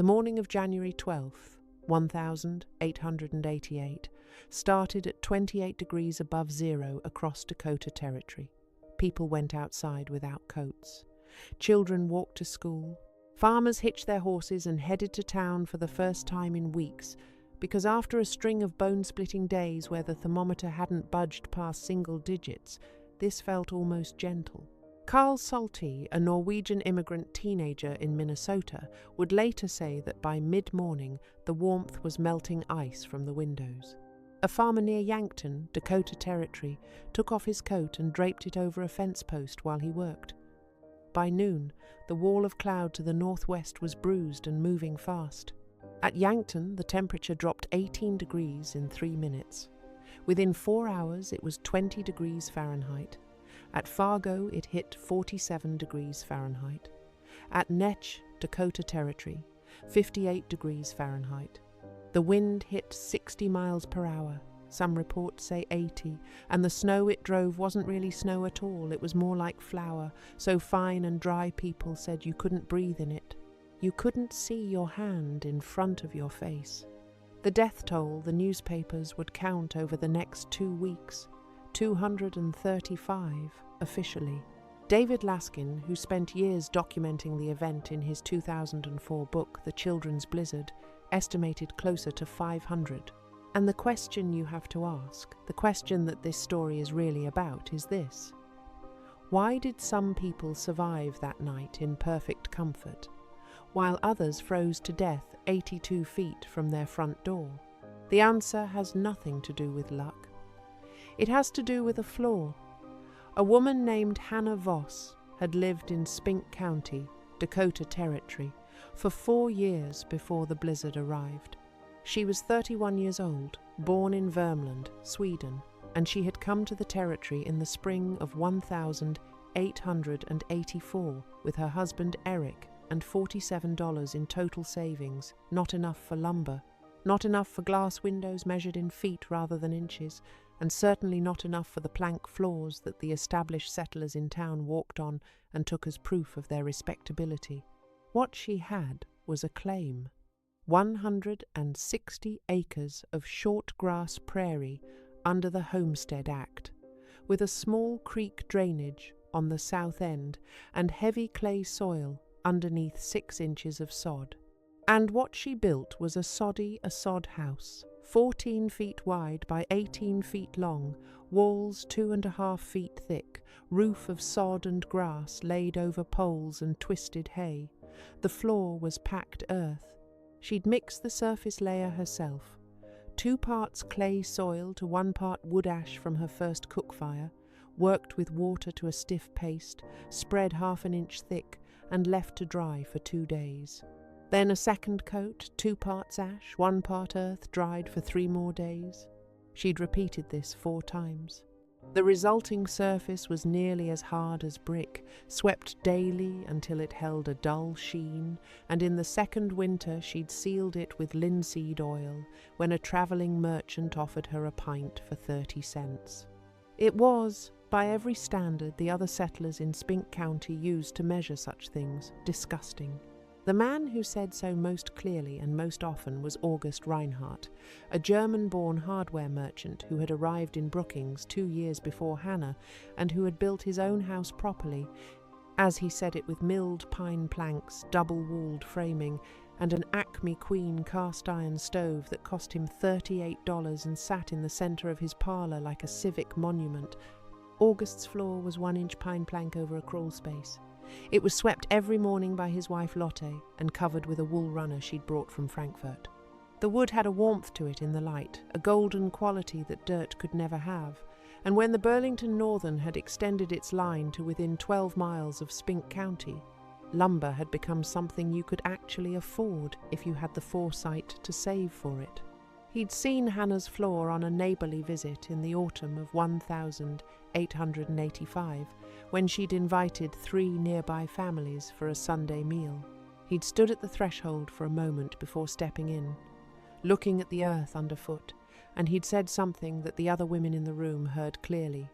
The morning of January 12th, 1888, started at 28 degrees above zero across Dakota Territory. People went outside without coats. Children walked to school. Farmers hitched their horses and headed to town for the first time in weeks, because after a string of bone-splitting days where the thermometer hadn't budged past single digits, this felt almost gentle. Carl Salty, a Norwegian immigrant teenager in Minnesota, would later say that by mid-morning the warmth was melting ice from the windows. A farmer near Yankton, Dakota Territory, took off his coat and draped it over a fence post while he worked. By noon, the wall of cloud to the northwest was bruised and moving fast. At Yankton, the temperature dropped 18 degrees in 3 minutes. Within 4 hours, it was 20 degrees Fahrenheit. At Fargo, it hit 47 degrees Fahrenheit. At Netch, Dakota Territory, 58 degrees Fahrenheit. The wind hit 60 miles per hour. Some reports say 80, and the snow it drove wasn't really snow at all. It was more like flour, so fine and dry people said you couldn't breathe in it. You couldn't see your hand in front of your face. The death toll the newspapers would count over the next 2 weeks, 235 officially. David Laskin, who spent years documenting the event in his 2004 book, The Children's Blizzard, estimated closer to 500. And the question you have to ask, the question that this story is really about, is this: why did some people survive that night in perfect comfort, while others froze to death 82 feet from their front door? The answer has nothing to do with luck. It has to do with a flaw. A woman named Hanna Voss had lived in Spink County, Dakota Territory, for 4 years before the blizzard arrived. She was 31 years old, born in Värmland, Sweden, and she had come to the territory in the spring of 1884 with her husband Eric and $47 in total savings, not enough for lumber, not enough for glass windows measured in feet rather than inches, and certainly not enough for the plank floors that the established settlers in town walked on and took as proof of their respectability. What she had was a claim: 160 acres of short grass prairie under the Homestead Act, with a small creek drainage on the south end and heavy clay soil underneath 6 inches of sod. And what she built was a sod house, 14 feet wide by 18 feet long, walls 2.5 feet thick, roof of sod and grass laid over poles and twisted hay. The floor was packed earth. She'd mixed the surface layer herself, 2 parts clay soil to 1 part wood ash from her first cook fire, worked with water to a stiff paste, spread 1/2 inch thick, and left to dry for 2 days. Then a second coat, 2 parts ash, 1 part earth, dried for 3 more days. She'd repeated this 4 times. The resulting surface was nearly as hard as brick, swept daily until it held a dull sheen, and in the second winter she'd sealed it with linseed oil when a travelling merchant offered her a pint for 30 cents. It was, by every standard the other settlers in Spink County used to measure such things, disgusting. The man who said so most clearly and most often was August Reinhardt, a German-born hardware merchant who had arrived in Brookings 2 years before Hanna and who had built his own house properly, as he said it, with milled pine planks, double-walled framing, and an Acme Queen cast-iron stove that cost him $38 and sat in the centre of his parlor like a civic monument. August's floor was 1-inch pine plank over a crawl space. It was swept every morning by his wife Lotte and covered with a wool runner she'd brought from Frankfurt. The wood had a warmth to it in the light, a golden quality that dirt could never have, and when the Burlington Northern had extended its line to within 12 miles of Spink County, lumber had become something you could actually afford if you had the foresight to save for it. He'd seen Hanna's floor on a neighbourly visit in the autumn of 1885, when she'd invited 3 nearby families for a Sunday meal. He'd stood at the threshold for a moment before stepping in, looking at the earth underfoot, and he'd said something that the other women in the room heard clearly.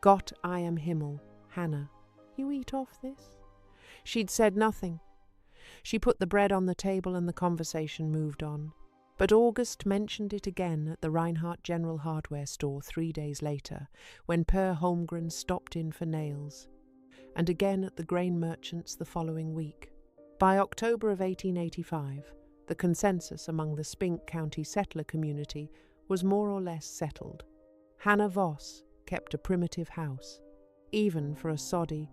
"Gott I am Himmel, Hanna, you eat off this?" She'd said nothing. She put the bread on the table and the conversation moved on. But August mentioned it again at the Reinhardt General Hardware store 3 days later, when Per Holmgren stopped in for nails, and again at the grain merchant's the following week. By October of 1885, the consensus among the Spink County settler community was more or less settled. Hanna Voss kept a primitive house, even for a soddy,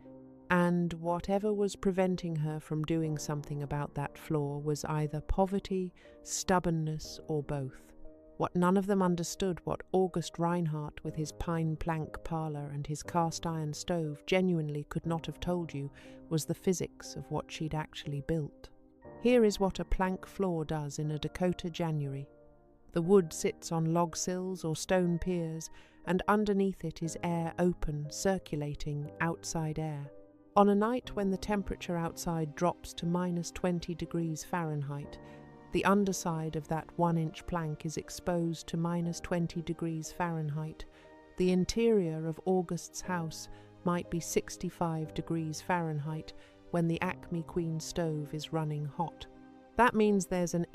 and whatever was preventing her from doing something about that flaw was either poverty, stubbornness, or both. What none of them understood, what August Reinhardt with his pine plank parlor and his cast iron stove genuinely could not have told you, was the physics of what she'd actually built. Here is what a plank floor does in a Dakota January. The wood sits on log sills or stone piers, and underneath it is air open, circulating outside air. On a night when the temperature outside drops to -20 degrees Fahrenheit, the underside of that 1-inch plank is exposed to -20 degrees Fahrenheit. The interior of August's house might be 65 degrees Fahrenheit when the Acme Queen stove is running hot. That means there's an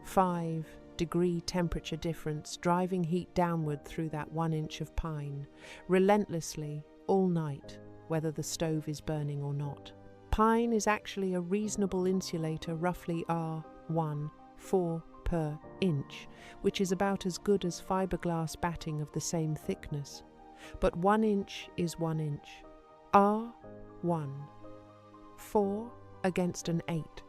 5 degree temperature difference driving heat downward through that 1 inch of pine, relentlessly, all night, whether the stove is burning or not. Pine is actually a reasonable insulator, roughly R1/4 per inch, which is about as good as fiberglass batting of the same thickness. But 1 inch is 1 inch. R1/4 against an 8.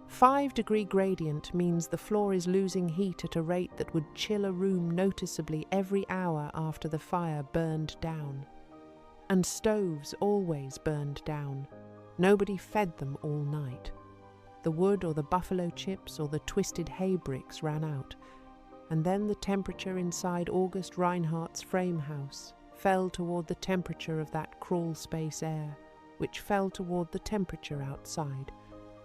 5-degree gradient means the floor is losing heat at a rate that would chill a room noticeably every hour after the fire burned down. And stoves always burned down. Nobody fed them all night. The wood or the buffalo chips or the twisted hay bricks ran out, and then the temperature inside August Reinhardt's frame house fell toward the temperature of that crawl space air, which fell toward the temperature outside,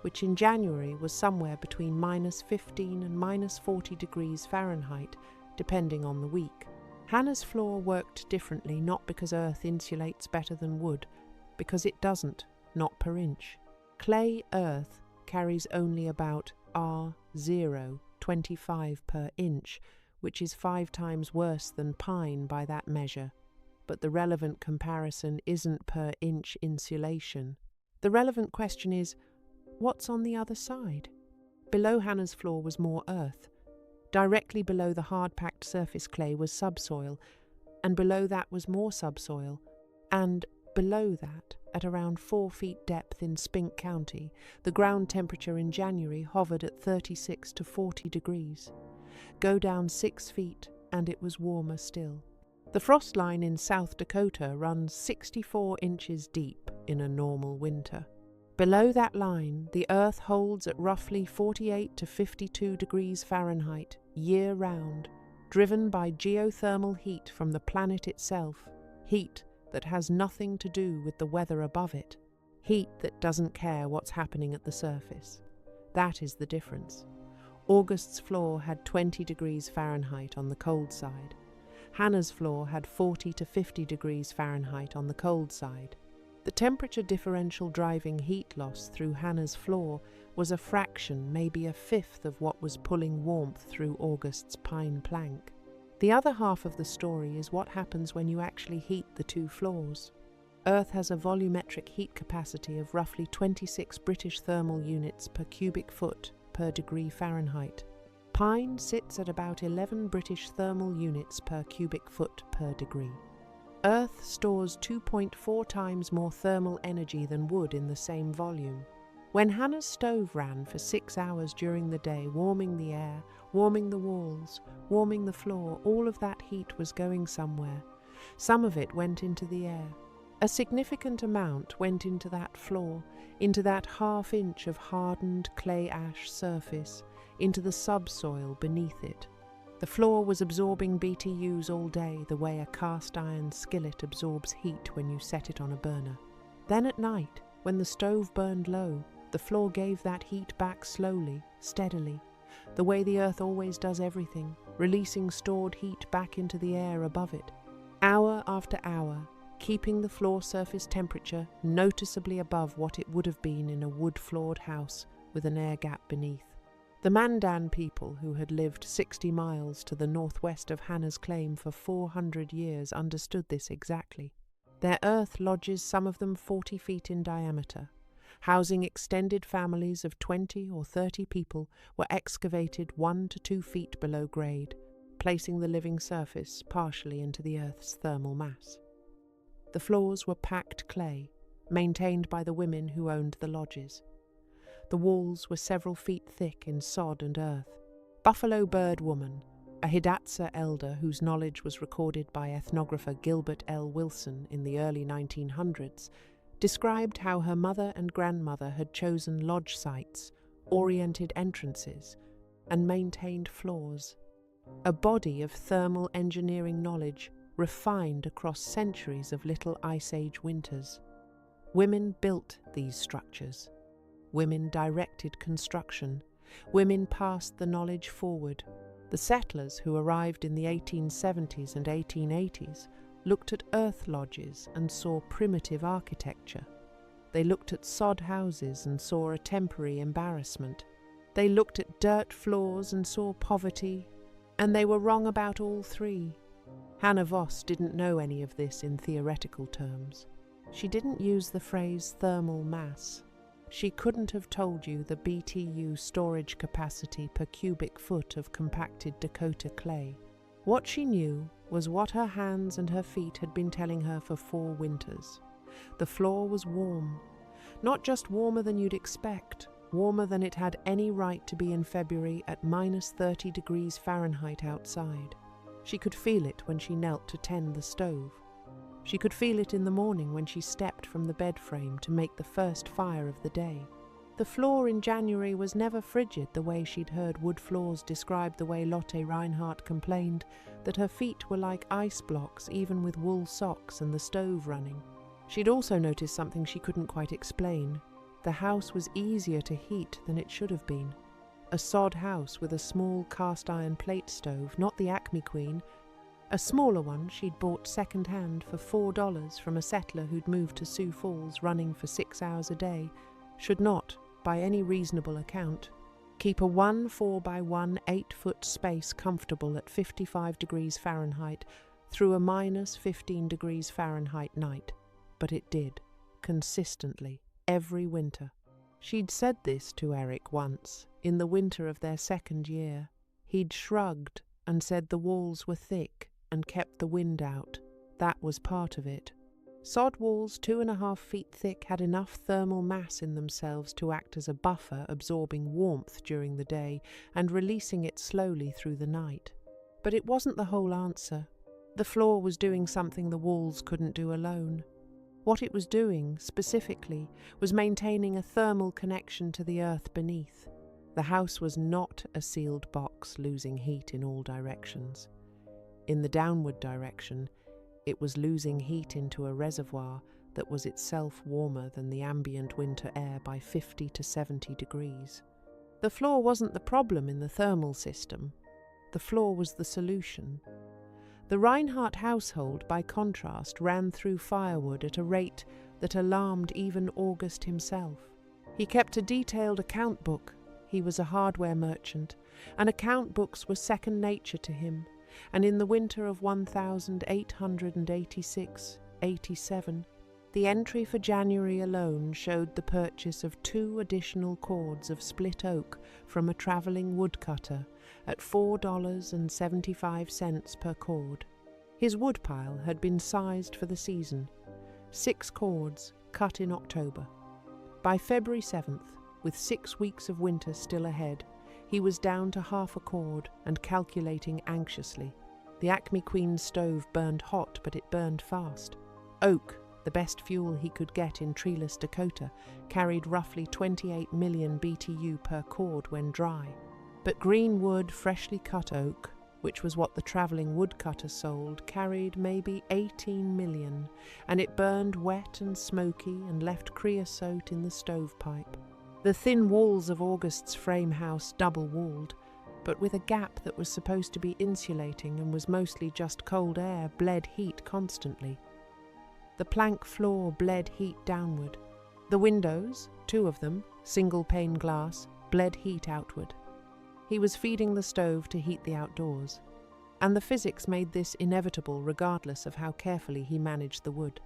which in January was somewhere between -15 and -40 degrees Fahrenheit, depending on the week. Hanna's floor worked differently, not because earth insulates better than wood, because it doesn't, not per inch. Clay earth carries only about R0.25 per inch, which is 5 times worse than pine by that measure. But the relevant comparison isn't per inch insulation. The relevant question is, what's on the other side? Below Hanna's floor was more earth. Directly below the hard-packed surface clay was subsoil, and below that was more subsoil, and below that, at around 4 feet depth in Spink County, the ground temperature in January hovered at 36 to 40 degrees. Go down 6 feet, and it was warmer still. The frost line in South Dakota runs 64 inches deep in a normal winter. Below that line, the earth holds at roughly 48 to 52 degrees Fahrenheit year-round, driven by geothermal heat from the planet itself, heat that has nothing to do with the weather above it, heat that doesn't care what's happening at the surface. That is the difference. August's floor had 20 degrees Fahrenheit on the cold side. Hanna's floor had 40 to 50 degrees Fahrenheit on the cold side. The temperature differential driving heat loss through Hanna's floor was a fraction, maybe a fifth of what was pulling warmth through August's pine plank. The other half of the story is what happens when you actually heat the two floors. Earth has a volumetric heat capacity of roughly 26 British thermal units per cubic foot per degree Fahrenheit. Pine sits at about 11 British thermal units per cubic foot per degree. Earth stores 2.4 times more thermal energy than wood in the same volume. When Hanna's stove ran for 6 hours during the day, warming the air, warming the walls, warming the floor, all of that heat was going somewhere. Some of it went into the air. A significant amount went into that floor, into that half-inch of hardened clay ash surface, into the subsoil beneath it. The floor was absorbing BTUs all day, the way a cast-iron skillet absorbs heat when you set it on a burner. Then at night, when the stove burned low, the floor gave that heat back slowly, steadily, the way the earth always does everything, releasing stored heat back into the air above it, hour after hour, keeping the floor surface temperature noticeably above what it would have been in a wood-floored house with an air gap beneath. The Mandan people, who had lived 60 miles to the northwest of Hanna's claim for 400 years, understood this exactly. Their earth lodges, some of them 40 feet in diameter, housing extended families of 20 or 30 people, were excavated 1 to 2 feet below grade, placing the living surface partially into the earth's thermal mass. The floors were packed clay, maintained by the women who owned the lodges. The walls were several feet thick in sod and earth. Buffalo Bird Woman, a Hidatsa elder whose knowledge was recorded by ethnographer Gilbert L. Wilson in the early 1900s, described how her mother and grandmother had chosen lodge sites, oriented entrances, and maintained floors. A body of thermal engineering knowledge refined across centuries of Little Ice Age winters. Women built these structures. Women directed construction. Women passed the knowledge forward. The settlers who arrived in the 1870s and 1880s looked at earth lodges and saw primitive architecture. They looked at sod houses and saw a temporary embarrassment. They looked at dirt floors and saw poverty, and they were wrong about all three. Hanna Voss didn't know any of this in theoretical terms. She didn't use the phrase thermal mass. She couldn't have told you the BTU storage capacity per cubic foot of compacted Dakota clay. What she knew was what her hands and her feet had been telling her for 4 winters. The floor was warm. Not just warmer than you'd expect, warmer than it had any right to be in February at minus 30 degrees Fahrenheit outside. She could feel it when she knelt to tend the stove. She could feel it in the morning when she stepped from the bed frame to make the first fire of the day. The floor in January was never frigid the way she'd heard wood floors described, the way Lotte Reinhardt complained that her feet were like ice blocks even with wool socks and the stove running. She'd also noticed something she couldn't quite explain. The house was easier to heat than it should have been. A sod house with a small cast iron plate stove, not the Acme Queen. A smaller one she'd bought second-hand for $4 from a settler who'd moved to Sioux Falls, running for 6 hours a day, should not, by any reasonable account, keep a 1 4x1 8-foot space comfortable at 55 degrees Fahrenheit through a minus 15 degrees Fahrenheit night. But it did, consistently, every winter. She'd said this to Eric once, in the winter of their second year. He'd shrugged and said the walls were thick and kept the wind out. That was part of it. Sod walls 2.5 feet thick had enough thermal mass in themselves to act as a buffer, absorbing warmth during the day and releasing it slowly through the night. But it wasn't the whole answer. The floor was doing something the walls couldn't do alone. What it was doing, specifically, was maintaining a thermal connection to the earth beneath. The house was not a sealed box losing heat in all directions. In the downward direction, it was losing heat into a reservoir that was itself warmer than the ambient winter air by 50 to 70 degrees. The floor wasn't the problem in the thermal system. The floor was the solution. The Reinhardt household, by contrast, ran through firewood at a rate that alarmed even August himself. He kept a detailed account book. He was a hardware merchant, and account books were second nature to him, and in the winter of 1886-87, the entry for January alone showed the purchase of 2 additional cords of split oak from a travelling woodcutter at $4.75 per cord. His woodpile had been sized for the season, 6 cords cut in October. By February 7th, with 6 weeks of winter still ahead, he was down to half a cord and calculating anxiously. The Acme Queen stove burned hot, but it burned fast. Oak, the best fuel he could get in treeless Dakota, carried roughly 28 million BTU per cord when dry. But green wood, freshly cut oak, which was what the travelling woodcutter sold, carried maybe 18 million, and it burned wet and smoky and left creosote in the stovepipe. The thin walls of August's frame house double-walled, but with a gap that was supposed to be insulating and was mostly just cold air, bled heat constantly. The plank floor bled heat downward. The windows, 2 of them, single-pane glass, bled heat outward. He was feeding the stove to heat the outdoors, and the physics made this inevitable regardless of how carefully he managed the wood.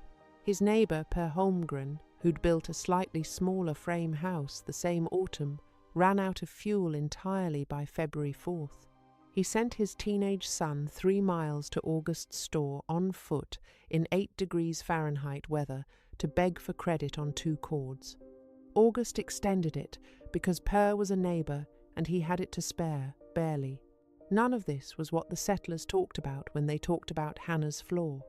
His neighbour Per Holmgren, who'd built a slightly smaller frame house the same autumn, ran out of fuel entirely by February 4th. He sent his teenage son 3 miles to August's store on foot in 8 degrees Fahrenheit weather to beg for credit on 2 cords. August extended it because Per was a neighbour and he had it to spare, barely. None of this was what the settlers talked about when they talked about Hanna's floor.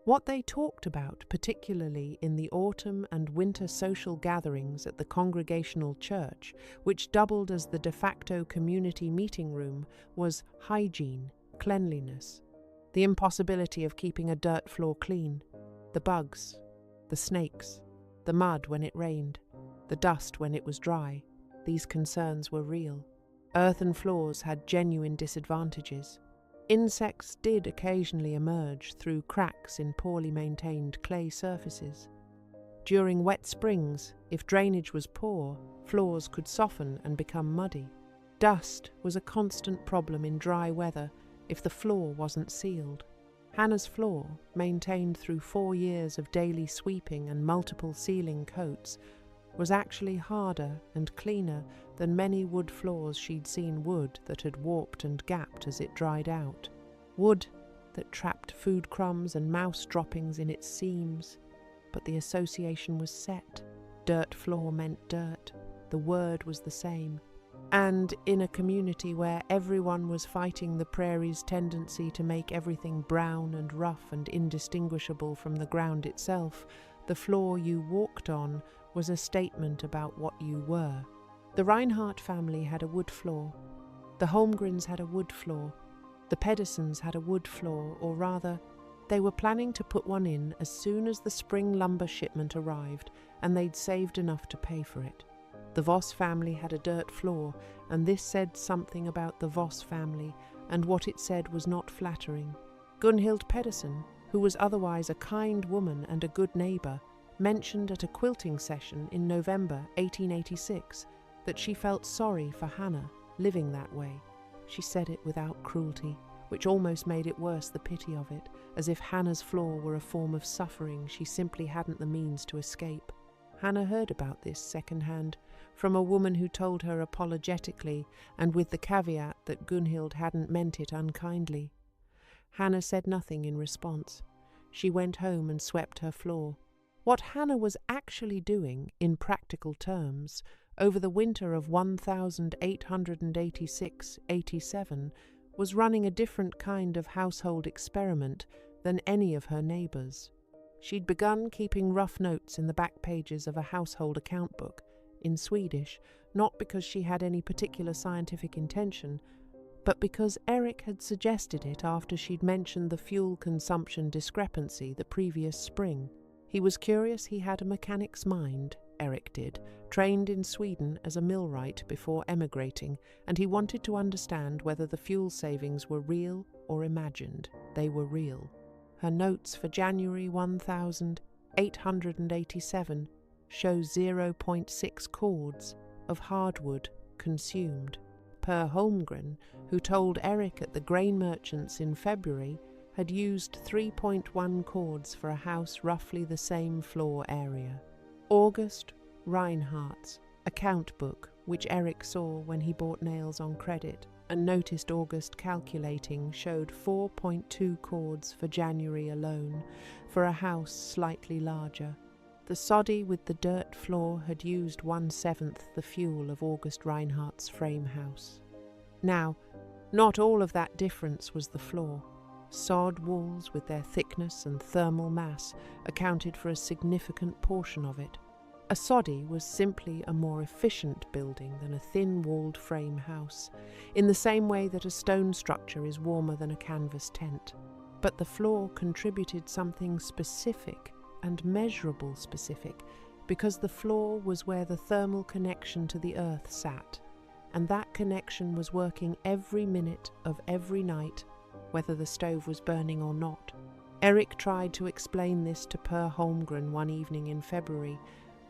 What they talked about, particularly in the autumn and winter social gatherings at the Congregational Church, which doubled as the de facto community meeting room, was hygiene, cleanliness, the impossibility of keeping a dirt floor clean, the bugs, the snakes, the mud when it rained, the dust when it was dry. These concerns were real. Earthen floors had genuine disadvantages. Insects did occasionally emerge through cracks in poorly maintained clay surfaces. During wet springs, if drainage was poor, floors could soften and become muddy. Dust was a constant problem in dry weather if the floor wasn't sealed. Hanna's floor, maintained through 4 years of daily sweeping and multiple sealing coats, was actually harder and cleaner than many wood floors she'd seen, wood that had warped and gapped as it dried out, wood that trapped food crumbs and mouse droppings in its seams. But the association was set. Dirt floor meant dirt. The word was the same. And in a community where everyone was fighting the prairie's tendency to make everything brown and rough and indistinguishable from the ground itself, the floor you walked on was a statement about what you were. The Reinhardt family had a wood floor. The Holmgrens had a wood floor. The Pedersens had a wood floor, or rather, they were planning to put one in as soon as the spring lumber shipment arrived, and they'd saved enough to pay for it. The Voss family had a dirt floor, and this said something about the Voss family, and what it said was not flattering. Gunhild Pedersen, who was otherwise a kind woman and a good neighbour, mentioned at a quilting session in November 1886 that she felt sorry for Hanna living that way. She said it without cruelty, which almost made it worse, the pity of it, as if Hanna's floor were a form of suffering she simply hadn't the means to escape. Hanna heard about this second-hand, from a woman who told her apologetically and with the caveat that Gunhild hadn't meant it unkindly. Hanna said nothing in response. She went home and swept her floor. What Hanna was actually doing, in practical terms, over the winter of 1886-87, was running a different kind of household experiment than any of her neighbours. She'd begun keeping rough notes in the back pages of a household account book, in Swedish, not because she had any particular scientific intention, but because Eric had suggested it after she'd mentioned the fuel consumption discrepancy the previous spring. He was curious. He had a mechanic's mind, Eric did, trained in Sweden as a millwright before emigrating, and he wanted to understand whether the fuel savings were real or imagined. They were real. Her notes for January 1887 show 0.6 cords of hardwood consumed. Per Holmgren, who told Eric at the grain merchants in February, had used 3.1 cords for a house roughly the same floor area. August Reinhardt's account book, which Eric saw when he bought nails on credit and noticed August calculating, showed 4.2 cords for January alone, for a house slightly larger. The soddy with the dirt floor had used 1/7 the fuel of August Reinhardt's frame house. Now, not all of that difference was the floor. Sod walls with their thickness and thermal mass accounted for a significant portion of it. A soddy was simply a more efficient building than a thin-walled frame house, in the same way that a stone structure is warmer than a canvas tent. But the floor contributed something specific and measurable specific, because the floor was where the thermal connection to the earth sat, and that connection was working every minute of every night, whether the stove was burning or not. Eric tried to explain this to Per Holmgren one evening in February,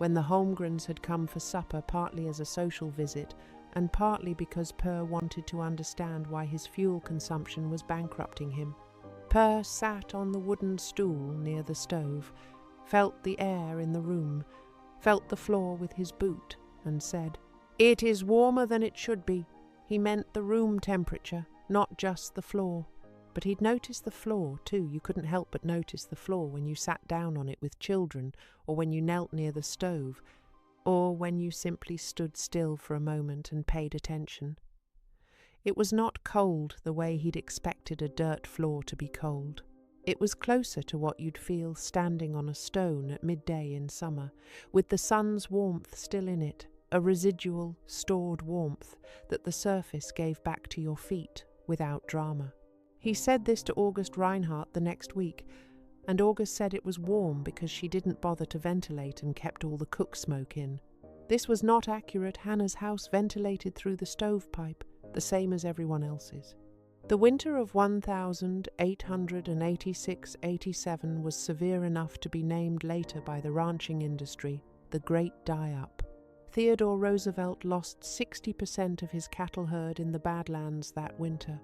when the Holmgrens had come for supper, partly as a social visit and partly because Per wanted to understand why his fuel consumption was bankrupting him. Per sat on the wooden stool near the stove, felt the air in the room, felt the floor with his boot, and said, "It is warmer than it should be." He meant the room temperature, not just the floor. But he'd noticed the floor, too. You couldn't help but notice the floor when you sat down on it with children, or when you knelt near the stove, or when you simply stood still for a moment and paid attention. It was not cold the way he'd expected a dirt floor to be cold. It was closer to what you'd feel standing on a stone at midday in summer, with the sun's warmth still in it, a residual, stored warmth that the surface gave back to your feet without drama. He said this to August Reinhardt the next week, and August said it was warm because she didn't bother to ventilate and kept all the cook smoke in. This was not accurate. Hanna's house ventilated through the stovepipe, the same as everyone else's. The winter of 1886-87 was severe enough to be named later by the ranching industry the Great Die-Up. Theodore Roosevelt lost 60% of his cattle herd in the Badlands that winter.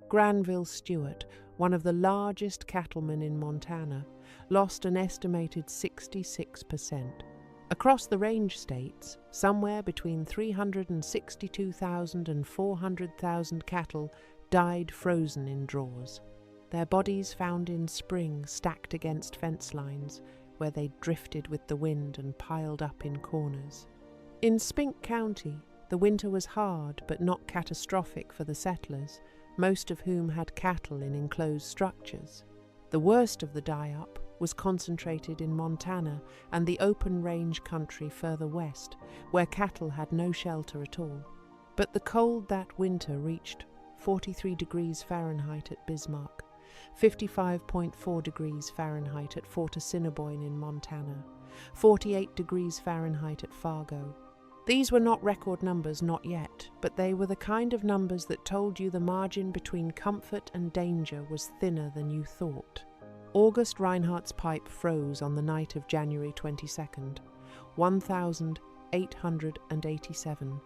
Granville Stewart, one of the largest cattlemen in Montana, lost an estimated 66%. Across the range states, somewhere between 362,000 and 400,000 cattle died frozen in draws, their bodies found in spring stacked against fence lines, where they drifted with the wind and piled up in corners. In Spink County, the winter was hard but not catastrophic for the settlers, most of whom had cattle in enclosed structures. The worst of the die-up was concentrated in Montana and the open range country further west, where cattle had no shelter at all. But the cold that winter reached 43 degrees Fahrenheit at Bismarck, 55.4 degrees Fahrenheit at Fort Assiniboine in Montana, 48 degrees Fahrenheit at Fargo. These were not record numbers, not yet, but they were the kind of numbers that told you the margin between comfort and danger was thinner than you thought. August Reinhardt's pipe froze on the night of January 22nd, 1887,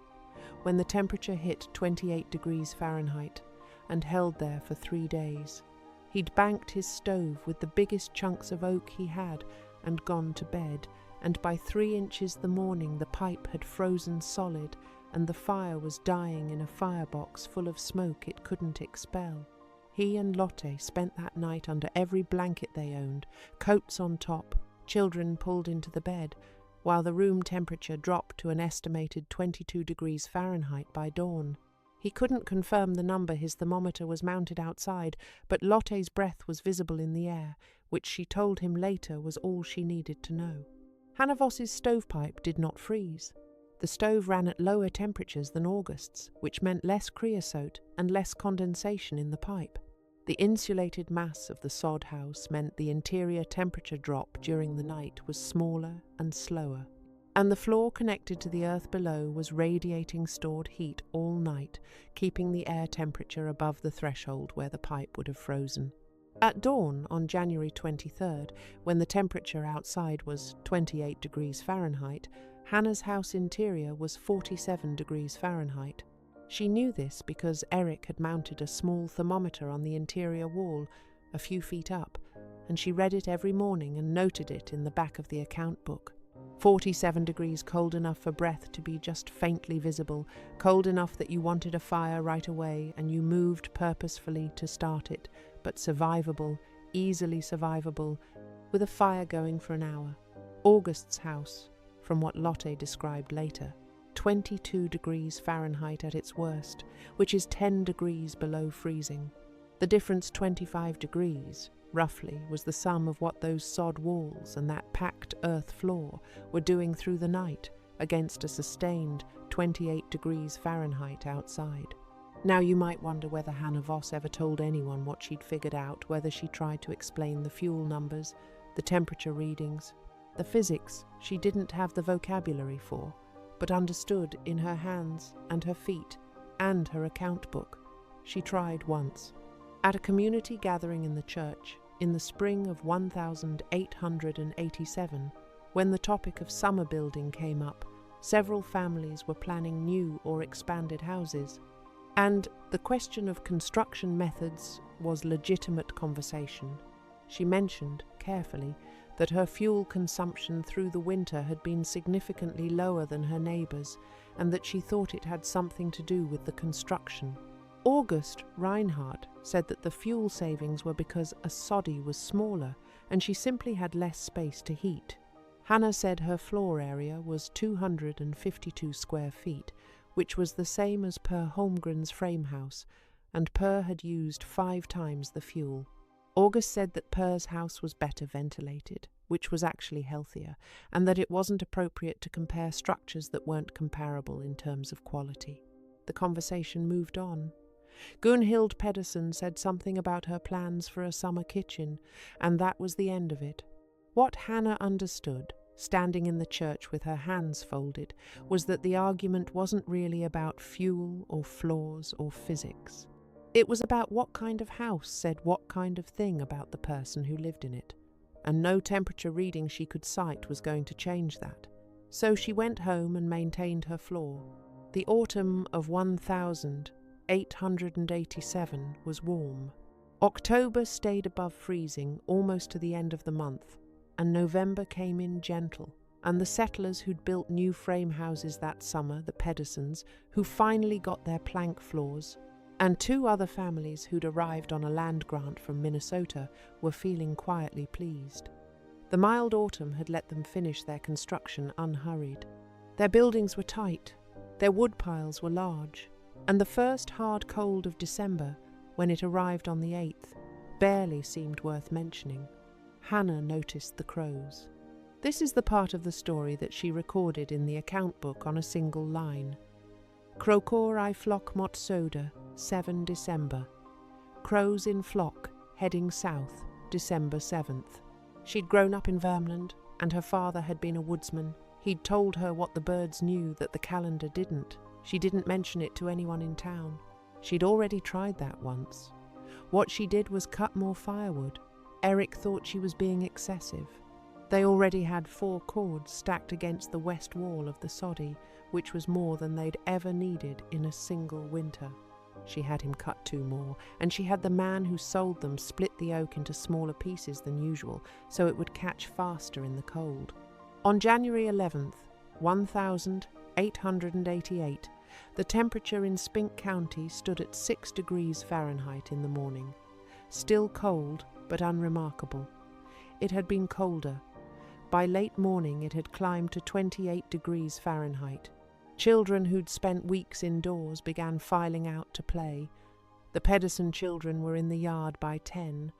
when the temperature hit 28 degrees Fahrenheit and held there for 3 days. He'd banked his stove with the biggest chunks of oak he had and gone to bed, and by 3 inches the morning the pipe had frozen solid and the fire was dying in a firebox full of smoke it couldn't expel. He and Lotte spent that night under every blanket they owned, coats on top, children pulled into the bed, while the room temperature dropped to an estimated 22 degrees Fahrenheit by dawn. He couldn't confirm the number, his thermometer was mounted outside, but Lotte's breath was visible in the air, which she told him later was all she needed to know. Hanna Voss's stovepipe did not freeze. The stove ran at lower temperatures than August's, which meant less creosote and less condensation in the pipe. The insulated mass of the sod house meant the interior temperature drop during the night was smaller and slower, and the floor connected to the earth below was radiating stored heat all night, keeping the air temperature above the threshold where the pipe would have frozen. At dawn on January 23rd, when the temperature outside was 28 degrees Fahrenheit, Hanna's house interior was 47 degrees Fahrenheit. She knew this because Eric had mounted a small thermometer on the interior wall, a few feet up, and she read it every morning and noted it in the back of the account book. 47 degrees, cold enough for breath to be just faintly visible, cold enough that you wanted a fire right away and you moved purposefully to start it, but survivable, easily survivable, with a fire going for an hour. August's house, from what Lotte described later, 22 degrees Fahrenheit at its worst, which is 10 degrees below freezing. The difference, 25 degrees, roughly, was the sum of what those sod walls and that packed earth floor were doing through the night against a sustained 28 degrees Fahrenheit outside. Now you might wonder whether Hanna Voss ever told anyone what she'd figured out, whether she tried to explain the fuel numbers, the temperature readings, the physics she didn't have the vocabulary for, but understood in her hands and her feet and her account book. She tried once. At a community gathering in the church, in the spring of 1887, When the topic of summer building came up, several families were planning new or expanded houses, and the question of construction methods was legitimate conversation. She mentioned, carefully, that her fuel consumption through the winter had been significantly lower than her neighbours, and that she thought it had something to do with the construction. August Reinhardt said that the fuel savings were because a soddy was smaller, and she simply had less space to heat. Hanna said her floor area was 252 square feet, which was the same as Per Holmgren's frame house, and Per had used 5 times the fuel. August said that Per's house was better ventilated, which was actually healthier, and that it wasn't appropriate to compare structures that weren't comparable in terms of quality. The conversation moved on. Gunhild Pedersen said something about her plans for a summer kitchen, and that was the end of it. What Hanna understood, standing in the church with her hands folded, was that the argument wasn't really about fuel or floors or physics. It was about what kind of house said what kind of thing about the person who lived in it, and no temperature reading she could cite was going to change that. So she went home and maintained her floor. The autumn of 1887 was warm. October stayed above freezing almost to the end of the month, and November came in gentle, and the settlers who'd built new frame houses that summer, the Pedersens, who finally got their plank floors, and 2 other families who'd arrived on a land grant from Minnesota, were feeling quietly pleased. The mild autumn had let them finish their construction unhurried. Their buildings were tight, their wood piles were large, and the first hard cold of December, when it arrived on the 8th, barely seemed worth mentioning. Hanna noticed the crows. This is the part of the story that she recorded in the account book on a single line. Krokor I flock mot soda, 7 December. Crows in flock, heading south, December 7th. She'd grown up in Vermland, and her father had been a woodsman. He'd told her what the birds knew that the calendar didn't. She didn't mention it to anyone in town. She'd already tried that once. What she did was cut more firewood. Eric thought she was being excessive. They already had 4 cords stacked against the west wall of the soddy, which was more than they'd ever needed in a single winter. She had him cut 2 more, and she had the man who sold them split the oak into smaller pieces than usual, so it would catch faster in the cold. On January 11th, 1888, the temperature in Spink County stood at 6 degrees Fahrenheit in the morning. Still cold, but unremarkable. It had been colder. By late morning it had climbed to 28 degrees Fahrenheit. Children who'd spent weeks indoors began filing out to play. The Pedersen children were in the yard by 10.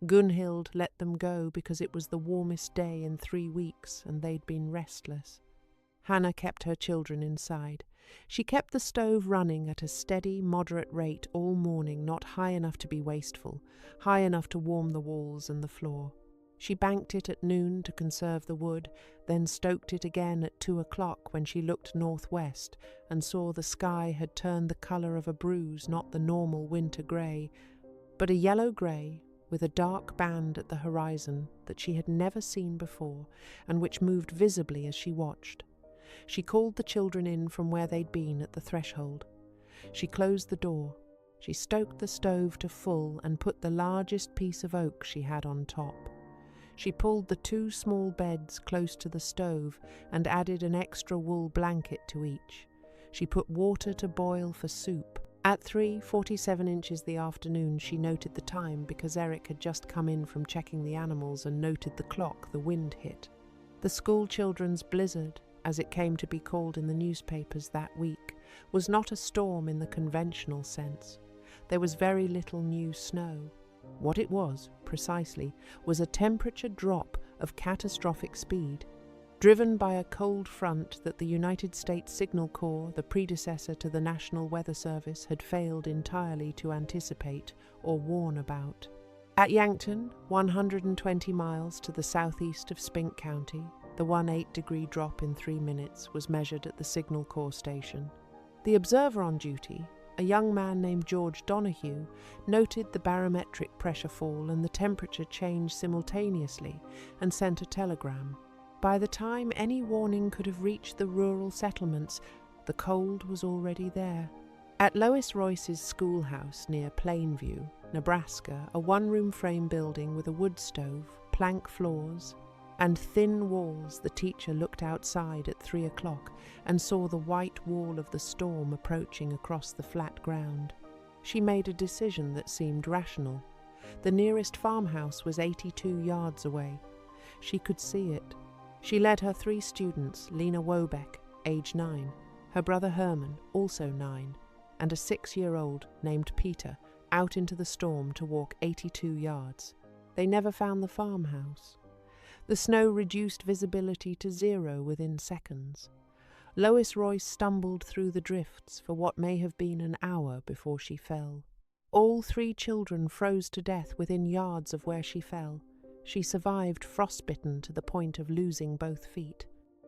Gunhild let them go because it was the warmest day in 3 weeks and they'd been restless. Hanna kept her children inside. She kept the stove running at a steady, moderate rate all morning, not high enough to be wasteful, high enough to warm the walls and the floor. She banked it at noon to conserve the wood, then stoked it again at 2 o'clock when she looked northwest and saw the sky had turned the colour of a bruise, not the normal winter grey, but a yellow grey with a dark band at the horizon that she had never seen before and which moved visibly as she watched. She called the children in from where they'd been at the threshold. She closed the door. She stoked the stove to full and put the largest piece of oak she had on top. She pulled the 2 small beds close to the stove and added an extra wool blanket to each. She put water to boil for soup. At 3:47 inches the afternoon she noted the time because Eric had just come in from checking the animals and noted the clock the wind hit. The school children's blizzard, as it came to be called in the newspapers that week, was not a storm in the conventional sense. There was very little new snow. What it was, precisely, was a temperature drop of catastrophic speed, driven by a cold front that the United States Signal Corps, the predecessor to the National Weather Service, had failed entirely to anticipate or warn about. At Yankton, 120 miles to the southeast of Spink County, the 18-degree drop in 3 minutes was measured at the Signal Corps station. The observer on duty, a young man named George Donahue, noted the barometric pressure fall and the temperature change simultaneously and sent a telegram. By the time any warning could have reached the rural settlements, the cold was already there. At Lois Royce's schoolhouse near Plainview, Nebraska, a one-room frame building with a wood stove, plank floors, and thin walls, the teacher looked outside at 3 o'clock and saw the white wall of the storm approaching across the flat ground. She made a decision that seemed rational. The nearest farmhouse was 82 yards away. She could see it. She led her 3 students, Lena Wobeck, age 9, her brother Herman, also 9, and a 6-year-old named Peter, out into the storm to walk 82 yards. They never found the farmhouse. The snow reduced visibility to 0 within seconds. Lois Royce stumbled through the drifts for what may have been an hour before she fell. All 3 children froze to death within yards of where she fell. She survived frostbitten to the point of losing both feet.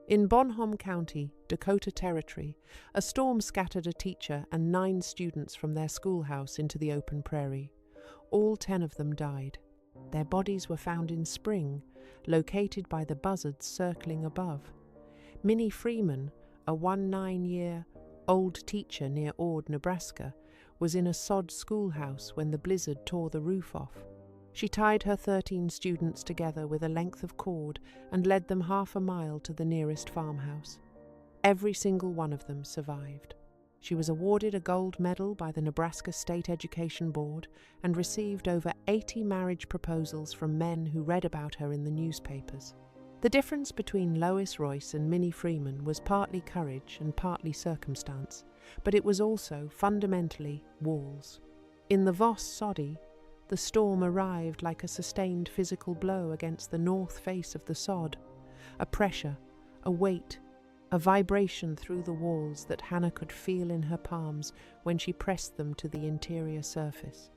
In Bonham County, Dakota Territory, a storm scattered a teacher and 9 students from their schoolhouse into the open prairie. All 10 of them died. Their bodies were found in spring, located by the buzzards circling above. Minnie Freeman, a 19-year-old teacher near Ord, Nebraska, was in a sod schoolhouse when the blizzard tore the roof off. She tied her 13 students together with a length of cord and led them half a mile to the nearest farmhouse. Every single one of them survived. She was awarded a gold medal by the Nebraska State Education Board and received over 80 marriage proposals from men who read about her in the newspapers. The difference between Lois Royce and Minnie Freeman was partly courage and partly circumstance, but it was also, fundamentally, walls. In the Voss Soddy, the storm arrived like a sustained physical blow against the north face of the sod, a pressure, a weight, a vibration through the walls that Hanna could feel in her palms when she pressed them to the interior surface.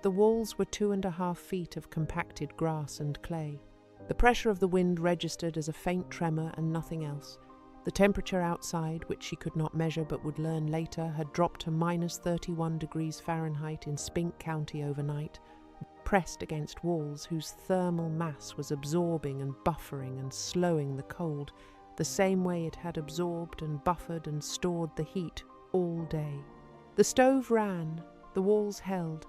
The walls were 2.5 feet of compacted grass and clay. The pressure of the wind registered as a faint tremor and nothing else. The temperature outside, which she could not measure but would learn later, had dropped to -31 degrees Fahrenheit in Spink County overnight, pressed against walls whose thermal mass was absorbing and buffering and slowing the cold, the same way it had absorbed and buffered and stored the heat all day. The stove ran, the walls held.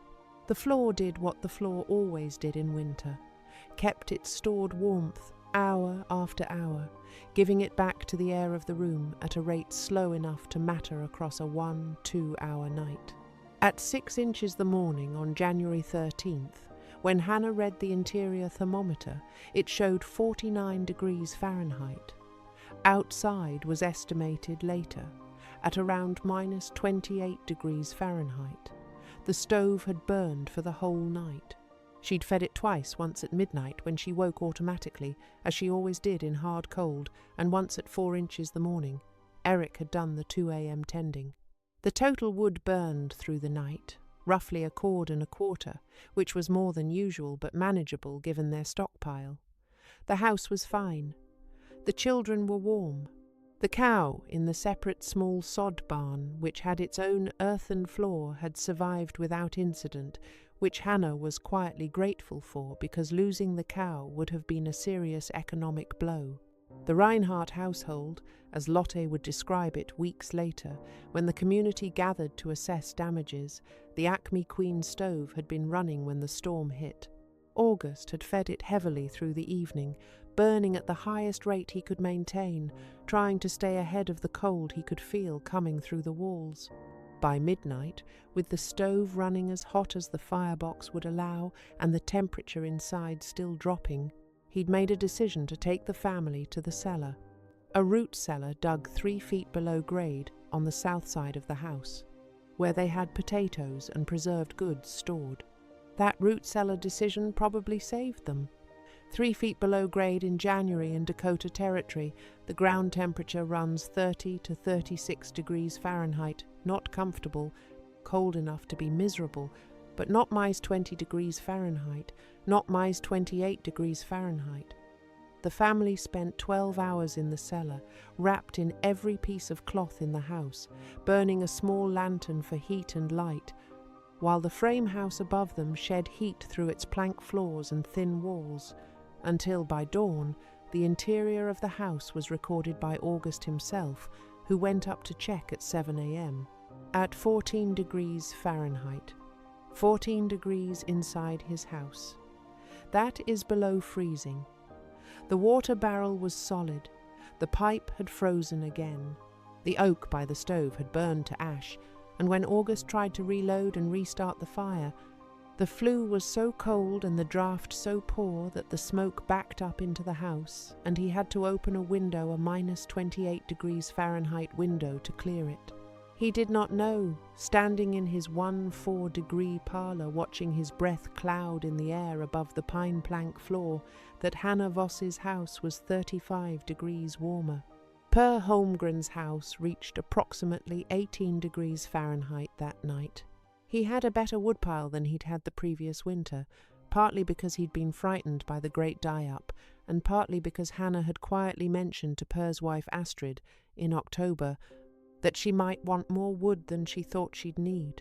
The floor did what the floor always did in winter, kept its stored warmth hour after hour, giving it back to the air of the room at a rate slow enough to matter across a 1-2 hour night. At 6 inches the morning on January 13th, when Hanna read the interior thermometer, it showed 49 degrees Fahrenheit. Outside was estimated later, at around -28 degrees Fahrenheit. The stove had burned for the whole night. She'd fed it twice, once at midnight when she woke automatically, as she always did in hard cold, and once at 4 inches the morning. Eric had done the 2 a.m. tending. The total wood burned through the night, roughly 1 1/4, which was more than usual but manageable given their stockpile. The house was fine. The children were warm. The cow in the separate small sod barn, which had its own earthen floor, had survived without incident, which Hanna was quietly grateful for because losing the cow would have been a serious economic blow. The Reinhardt household, as Lotte would describe it weeks later, when the community gathered to assess damages, the Acme Queen stove had been running when the storm hit. August had fed it heavily through the evening, burning at the highest rate he could maintain, trying to stay ahead of the cold he could feel coming through the walls. By midnight, with the stove running as hot as the firebox would allow and the temperature inside still dropping, he'd made a decision to take the family to the cellar, a root cellar dug 3 feet below grade on the south side of the house, where they had potatoes and preserved goods stored. That root cellar decision probably saved them. 3 feet below grade in January in Dakota Territory, the ground temperature runs 30 to 36 degrees Fahrenheit, not comfortable, cold enough to be miserable, but not -20 degrees Fahrenheit, not -28 degrees Fahrenheit. The family spent 12 hours in the cellar, wrapped in every piece of cloth in the house, burning a small lantern for heat and light, while the frame house above them shed heat through its plank floors and thin walls, until by dawn the interior of the house was recorded by August himself, who went up to check at 7 a.m. at 14 degrees Fahrenheit, 14 degrees inside his house. That is below freezing. The water barrel was solid. The pipe had frozen again. The oak by the stove had burned to ash, and when August tried to reload and restart the fire, the flue was so cold and the draught so poor that the smoke backed up into the house, and he had to open a window, a minus 28 degrees Fahrenheit window, to clear it. He did not know, standing in his 4-degree parlor watching his breath cloud in the air above the pine plank floor, that Hanna Voss's house was 35 degrees warmer. Per Holmgren's house reached approximately 18 degrees Fahrenheit that night. He had a better woodpile than he'd had the previous winter, partly because he'd been frightened by the great die-up, and partly because Hanna had quietly mentioned to Per's wife Astrid, in October, that she might want more wood than she thought she'd need.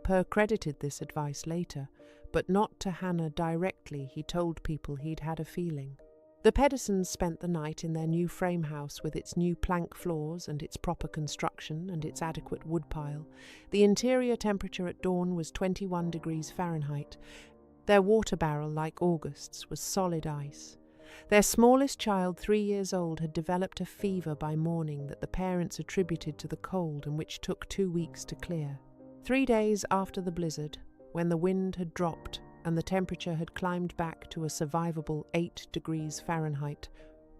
Per credited this advice later, but not to Hanna directly. He told people he'd had a feeling. The Pedersens spent the night in their new frame house with its new plank floors and its proper construction and its adequate woodpile. The interior temperature at dawn was 21 degrees Fahrenheit. Their water barrel, like August's, was solid ice. Their smallest child, 3 years old, had developed a fever by morning that the parents attributed to the cold and which took 2 weeks to clear. 3 days after the blizzard, when the wind had dropped and the temperature had climbed back to a survivable 8 degrees Fahrenheit,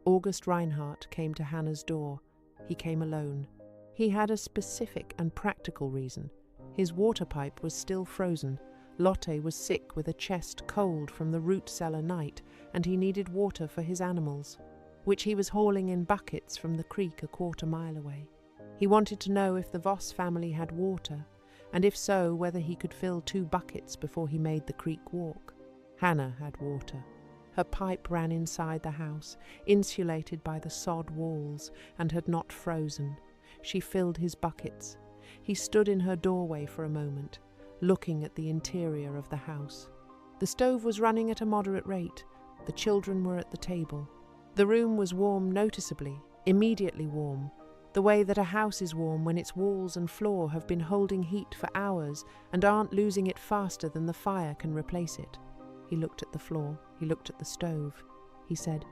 August Reinhardt came to Hanna's door. He came alone. He had a specific and practical reason. His water pipe was still frozen. Lotte was sick with a chest cold from the root cellar night, and he needed water for his animals, which he was hauling in buckets from the creek a quarter-mile away. He wanted to know if the Voss family had water, and if so, whether he could fill 2 buckets before he made the creek walk. Hanna had water. Her pipe ran inside the house, insulated by the sod walls, and had not frozen. She filled his buckets. He stood in her doorway for a moment, looking at the interior of the house. The stove was running at a moderate rate. The children were at the table. The room was warm noticeably, immediately warm, the way that a house is warm when its walls and floor have been holding heat for hours and aren't losing it faster than the fire can replace it. He looked at the floor. He looked at the stove. He said,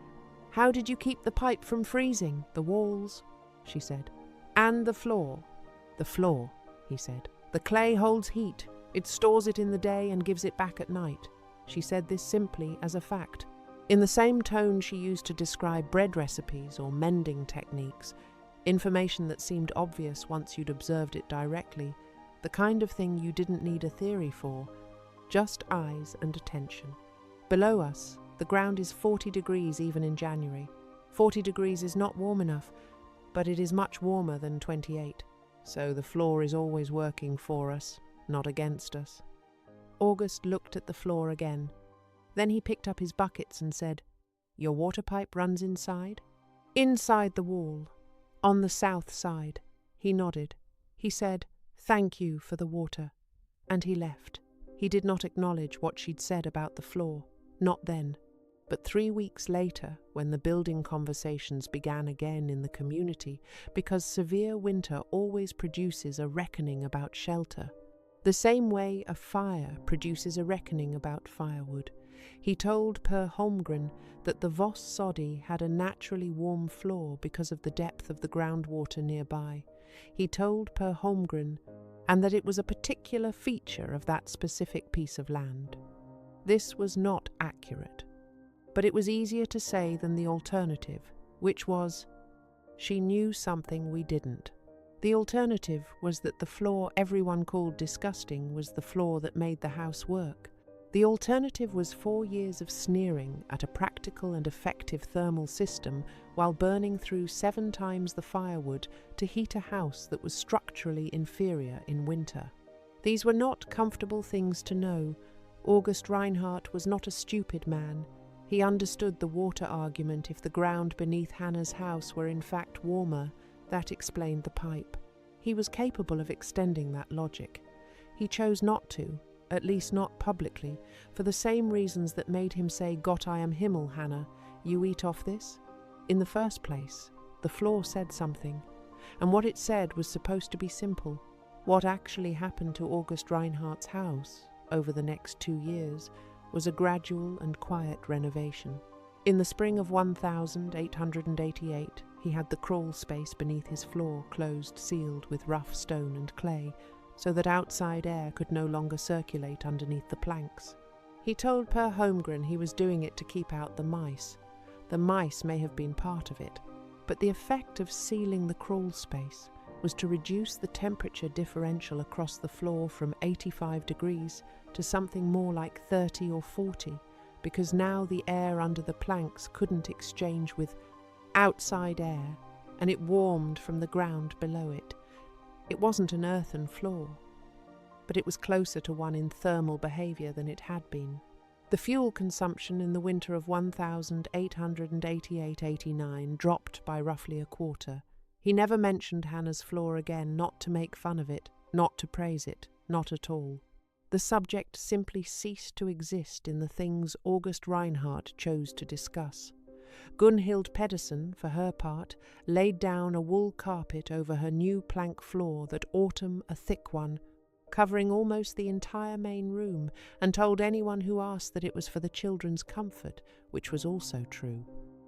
"How did you keep the pipe from freezing?" "The walls," she said. "And the floor?" "The floor," he said. "The clay holds heat. It stores it in the day and gives it back at night." She said this simply as a fact, in the same tone she used to describe bread recipes or mending techniques, information that seemed obvious once you'd observed it directly, the kind of thing you didn't need a theory for, just eyes and attention. Below us, the ground is 40 degrees even in January. 40 degrees is not warm enough, but it is much warmer than 28. So the floor is always working for us, not against us. August looked at the floor again. Then he picked up his buckets and said, "Your water pipe runs inside?" "Inside the wall, on the south side." He nodded. He said, "Thank you for the water." And he left. He did not acknowledge what she'd said about the floor, not then. But 3 weeks later, when the building conversations began again in the community, because severe winter always produces a reckoning about shelter, the same way a fire produces a reckoning about firewood, he told Per Holmgren that the Voss Soddy had a naturally warm floor because of the depth of the groundwater nearby. He told Per Holmgren, and that it was a particular feature of that specific piece of land. This was not accurate, but it was easier to say than the alternative, which was, she knew something we didn't. The alternative was that the floor everyone called disgusting was the floor that made the house work. The alternative was 4 years of sneering at a practical and effective thermal system while burning through 7 times the firewood to heat a house that was structurally inferior in winter. These were not comfortable things to know. August Reinhardt was not a stupid man. He understood the water argument. If the ground beneath Hanna's house were in fact warmer, that explained the pipe. He was capable of extending that logic. He chose not to, at least not publicly, for the same reasons that made him say "Gott I am Himmel, Hanna," You eat off this? In the first place, the floor said something, and what it said was supposed to be simple. What actually happened to August Reinhardt's house over the next 2 years was a gradual and quiet renovation. In the spring of 1888, he had the crawl space beneath his floor closed, sealed with rough stone and clay, so that outside air could no longer circulate underneath the planks. He told Per Holmgren he was doing it to keep out the mice. The mice may have been part of it, but the effect of sealing the crawl space was to reduce the temperature differential across the floor from 85 degrees to something more like 30 or 40, because now the air under the planks couldn't exchange with outside air, and it warmed from the ground below it. It wasn't an earthen floor, but it was closer to one in thermal behaviour than it had been. The fuel consumption in the winter of 1888-89 dropped by roughly a quarter. He never mentioned Hanna's floor again, not to make fun of it, not to praise it, not at all. The subject simply ceased to exist in the things August Reinhardt chose to discuss. Gunhild Pedersen, for her part, laid down a wool carpet over her new plank floor that autumn, a thick one, covering almost the entire main room, and told anyone who asked that it was for the children's comfort, which was also true.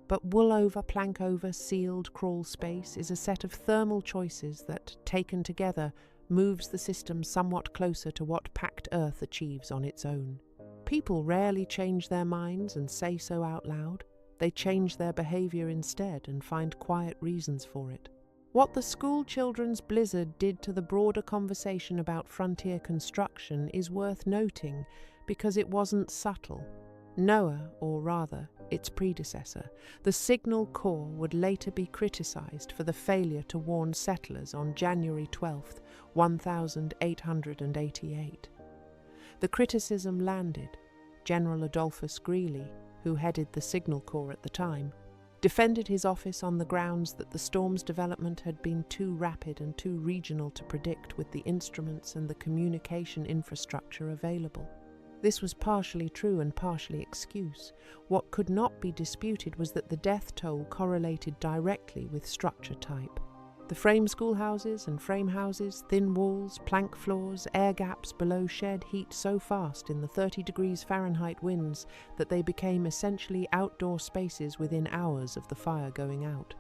But wool over, plank over, sealed crawl space is a set of thermal choices that, taken together, moves the system somewhat closer to what packed earth achieves on its own. People rarely change their minds and say so out loud. They change their behaviour instead and find quiet reasons for it. What the school children's blizzard did to the broader conversation about frontier construction is worth noting because it wasn't subtle. NOAA, or rather, its predecessor, the Signal Corps, would later be criticised for the failure to warn settlers on January 12, 1888. The criticism landed. General Adolphus Greely, who headed the Signal Corps at the time, defended his office on the grounds that the storm's development had been too rapid and too regional to predict with the instruments and the communication infrastructure available. This was partially true and partially excuse. What could not be disputed was that the death toll correlated directly with structure type. The frame schoolhouses and frame houses, thin walls, plank floors, air gaps below shed heat so fast in the 30 degrees Fahrenheit winds that they became essentially outdoor spaces within hours of the fire going out.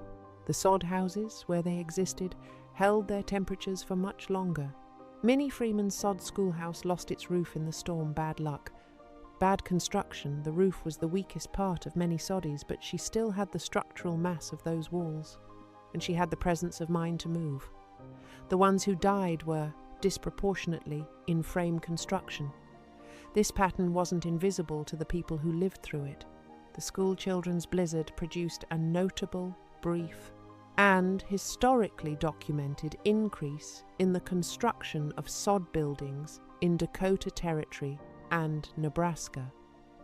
The sod houses, where they existed, held their temperatures for much longer. Minnie Freeman's sod schoolhouse lost its roof in the storm, bad luck. Bad construction, the roof was the weakest part of many soddies, but she still had the structural mass of those walls. And she had the presence of mind to move. The ones who died were, disproportionately, in frame construction. This pattern wasn't invisible to the people who lived through it. The school children's blizzard produced a notable, brief, and historically documented increase in the construction of sod buildings in Dakota Territory and Nebraska,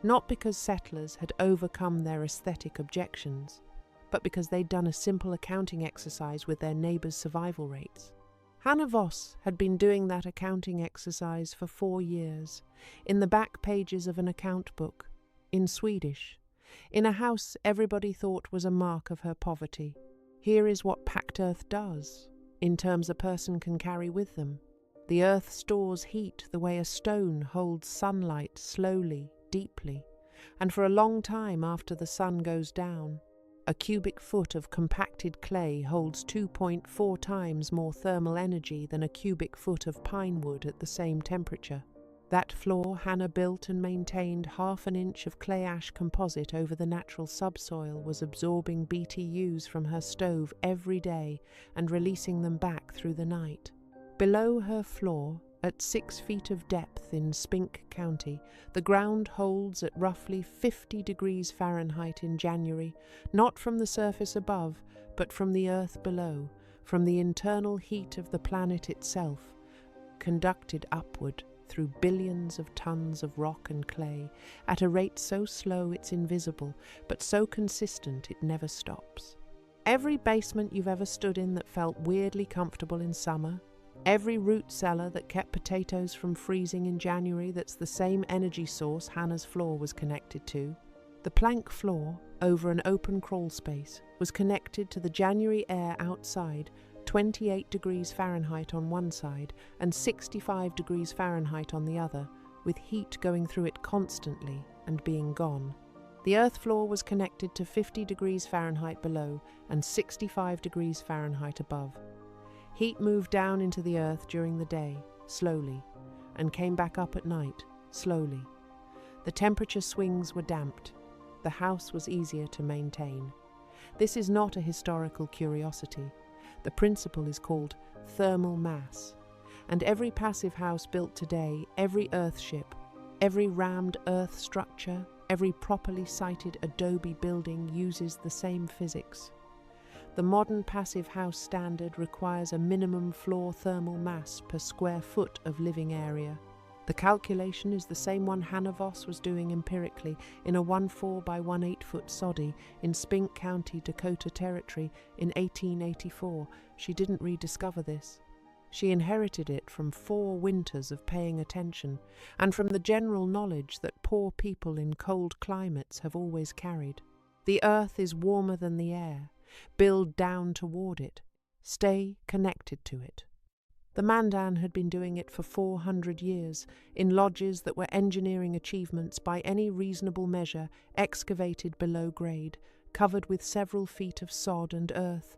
not because settlers had overcome their aesthetic objections, but because they'd done a simple accounting exercise with their neighbours' survival rates. Hanna Voss had been doing that accounting exercise for 4 years, in the back pages of an account book, in Swedish, in a house everybody thought was a mark of her poverty. Here is what packed earth does, in terms a person can carry with them. The earth stores heat the way a stone holds sunlight slowly, deeply, and for a long time after the sun goes down. A cubic foot of compacted clay holds 2.4 times more thermal energy than a cubic foot of pine wood at the same temperature. That floor Hanna built and maintained 1/2 inch of clay ash composite over the natural subsoil was absorbing BTUs from her stove every day and releasing them back through the night. Below her floor, at 6 feet of depth in Spink County, the ground holds at roughly 50 degrees Fahrenheit in January, not from the surface above, but from the earth below, from the internal heat of the planet itself, conducted upward through billions of tons of rock and clay, at a rate so slow it's invisible, but so consistent it never stops. Every basement you've ever stood in that felt weirdly comfortable in summer, every root cellar that kept potatoes from freezing in January that's the same energy source Hanna's floor was connected to, The plank floor, over an open crawl space, was connected to the January air outside, 28 degrees Fahrenheit on one side and 65 degrees Fahrenheit on the other, with heat going through it constantly and being gone. The earth floor was connected to 50 degrees Fahrenheit below and 65 degrees Fahrenheit above. Heat moved down into the earth during the day, slowly, and came back up at night, slowly. The temperature swings were damped. The house was easier to maintain. This is not a historical curiosity. The principle is called thermal mass, and every passive house built today, every earthship, every rammed earth structure, every properly sited adobe building uses the same physics. The modern passive house standard requires a minimum floor thermal mass per square foot of living area. The calculation is the same one Hanna Voss was doing empirically in a 1.4 by 1.8 foot soddy in Spink County, Dakota Territory in 1884. She didn't rediscover this. She inherited it from 4 winters of paying attention and from the general knowledge that poor people in cold climates have always carried. The earth is warmer than the air. Build down toward it. Stay connected to it. The Mandan had been doing it for 400 years, in lodges that were engineering achievements by any reasonable measure, excavated below grade, covered with several feet of sod and earth,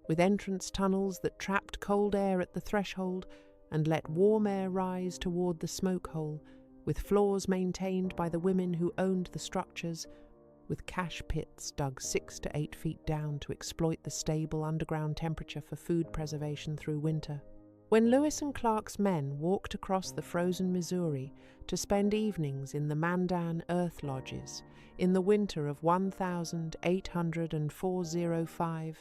with entrance tunnels that trapped cold air at the threshold and let warm air rise toward the smoke hole, with floors maintained by the women who owned the structures, with cache pits dug 6 to 8 feet down to exploit the stable underground temperature for food preservation through winter. When Lewis and Clark's men walked across the frozen Missouri to spend evenings in the Mandan earth lodges in the winter of 1804-05,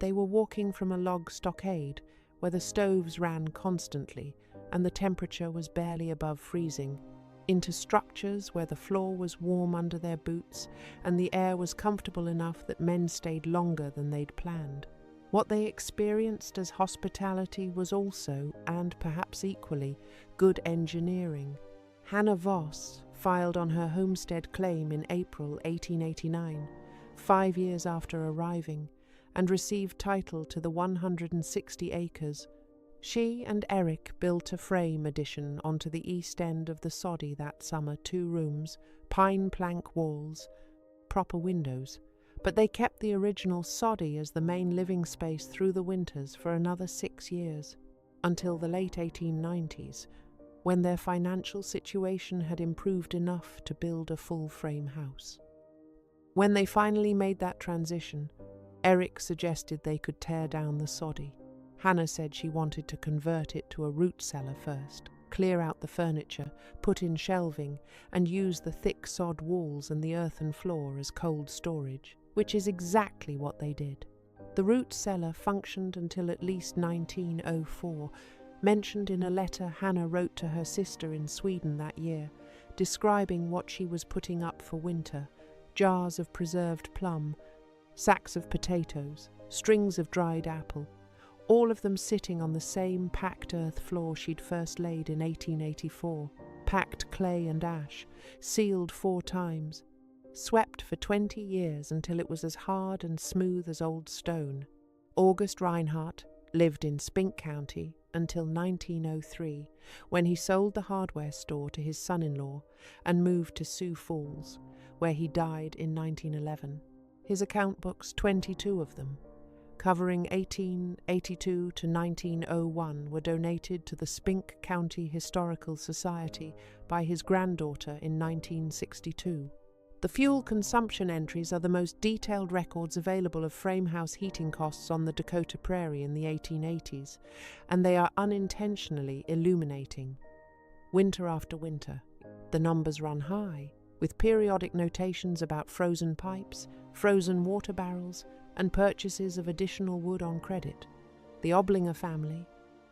they were walking from a log stockade where the stoves ran constantly and the temperature was barely above freezing, into structures where the floor was warm under their boots and the air was comfortable enough that men stayed longer than they'd planned. What they experienced as hospitality was also, and perhaps equally, good engineering. Hanna Voss filed on her homestead claim in April 1889, 5 years after arriving, and received title to the 160 acres. She and Eric built a frame addition onto the east end of the soddy that summer, 2 rooms, pine plank walls, proper windows. But they kept the original soddy as the main living space through the winters for another 6 years, until the late 1890s, when their financial situation had improved enough to build a full-frame house. When they finally made that transition, Eric suggested they could tear down the soddy. Hanna said she wanted to convert it to a root cellar first, clear out the furniture, put in shelving, and use the thick sod walls and the earthen floor as cold storage, which is exactly what they did. The root cellar functioned until at least 1904, mentioned in a letter Hanna wrote to her sister in Sweden that year, describing what she was putting up for winter: jars of preserved plum, sacks of potatoes, strings of dried apple, all of them sitting on the same packed earth floor she'd first laid in 1884, packed clay and ash, sealed 4 times, swept for 20 years until it was as hard and smooth as old stone. August Reinhardt lived in Spink County until 1903, when he sold the hardware store to his son-in-law and moved to Sioux Falls, where he died in 1911. His account books, 22 of them, covering 1882 to 1901, were donated to the Spink County Historical Society by his granddaughter in 1962. The fuel consumption entries are the most detailed records available of frame house heating costs on the Dakota Prairie in the 1880s, and they are unintentionally illuminating. Winter after winter, the numbers run high, with periodic notations about frozen pipes, frozen water barrels, and purchases of additional wood on credit. The Oblinger family,